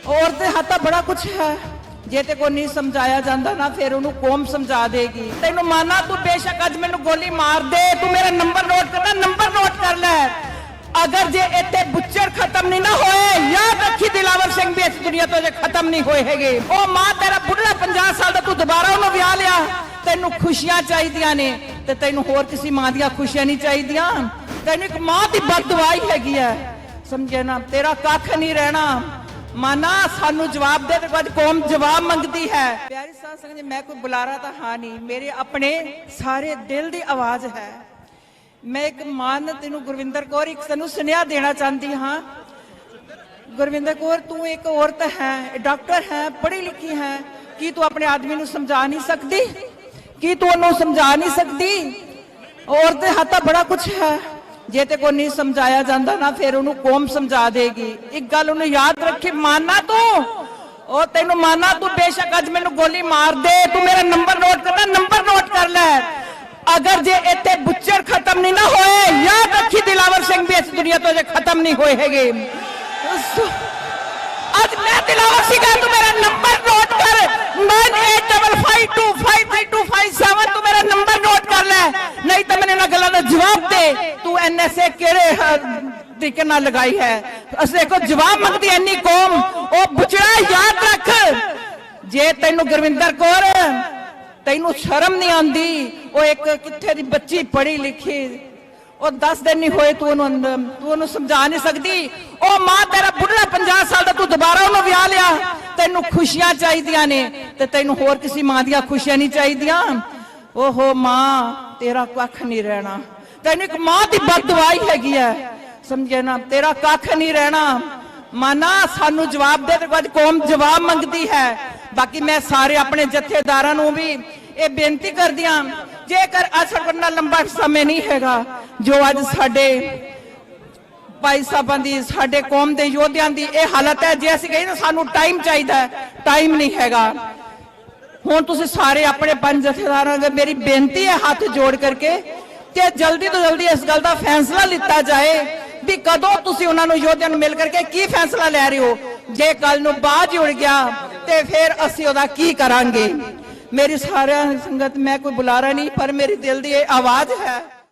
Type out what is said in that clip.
और ते हाथा बड़ा कुछ है जे ते को नहीं समझाया जाता ना फिर उन्होंने कौम समझा देगी। तेन माना तू बेशक अज मैनू गोली मार दे, तू मेरा नंबर नोट करना, नंबर नोट कर ले। अगर जे इतने बुच्चर खत्म नहीं ना होए, याद रखी दिलावर सिंह भी इस दुनिया तो जे खत्म नहीं होए हैगे। ओ मां तेरा बुढ़ा 50 साल का तू दोबारा उन्होंने विआह लिया, तेनू खुशियां चाहिए ने ते तेनू होर किसी मां दी खुशियां नहीं चाहिए। तेनू एक मां की बददुआई हैगी है, समझे ना, तेरा कख नहीं रहना। माना सानू जवाब दे तो अज कौम जवाब मंगती है। प्यारी साध संगत जी, मैं कोई बुलारा तो हाँ नहीं, मेरे अपने सारे दिल की आवाज है। मैं एक मान तेनू गुरविंदर कौर एक तेनू सुनेहा देना चाहती हाँ। गुरविंदर कौर तू एक औरत है, डॉक्टर है, पढ़ी लिखी है, कि तू अपने आदमी नू समझा नहीं सकती, कि तू उन्होंने समझा नहीं सकती। औरत दे हाथा बड़ा कुछ है जे ते को नहीं समझाया जाता ना फिर उन्होंने कौम समझा देगी। एक गल उन्हें याद रखी, माना तू ओ तेन माना तू बेशक अज मैनू गोली मार दे, तू मेरा नंबर नोट करना, नंबर नोट कर ले। अगर जे इतने बुच्चर खत्म नहीं ना होए, याद रखी दिलावर सिंह भी इस दुनिया तो जे खत्म नहीं होए हैगे। आज मैं दिलावर सिंह, तू मेरा नंबर नोट कर, 985525325257 तू मेरा नंबर नोट कर ले, नहीं तो मैंने ना गलों का जवाब दे। तू NSA केड़े तरीके नाल लगाई है, असले को जवाब मंगती इन्नी कौम। ओ बुचड़ा याद रख, जे तेनू गुरविंदर कौर तेनू शर्म नहीं आती, वो एक किथे दी बच्ची पढ़ी लिखी, और 10 दिन नहीं होए तू उन्होंने समझा नहीं सकती। ओ मां तेरा बुढ़ा 50 साल का तू दोबारा उन्होंने विआह लिया, तेनू खुशियां चाहिए ने ते तेनू होर किसी मां दी खुशियां नहीं चाहिए। ओहो मां तेरा कख नहीं रहना, तेन एक मां की बददुआई हैगी है, समझे ना, तेरा कख नहीं रहना। माना सानू जवाब दे तो अज कौम जवाब मंगती है। बाकी मैं सारे अपने जथेदारां नूं भी ये बेनती कर दिया, जेकर असर करना लंबा समय नहीं हैगा, जो अज साडे भाई साहबां दी साडे कौम दे योद्धियां दी ये हालत है, जे असीं कहीए सानू टाइम चाहिए, टाइम नहीं हैगा। हुण तुसीं सारे अपने पंज जथेदारां दे मेरी बेनती है हाथ जोड़ करके कि जल्दी तो जल्दी इस गल का फैसला लिता जाए भी कदों तुसीं उन्हां नूं योद्धियां नूं मिल करके की फैसला लै रहे हो। जे कल नूं बाज उड़ गया तो फिर असीं उहदा की करांगे। मेरी सारे संगत, मैं कोई बुलारा नहीं, पर मेरी दिल की आवाज है।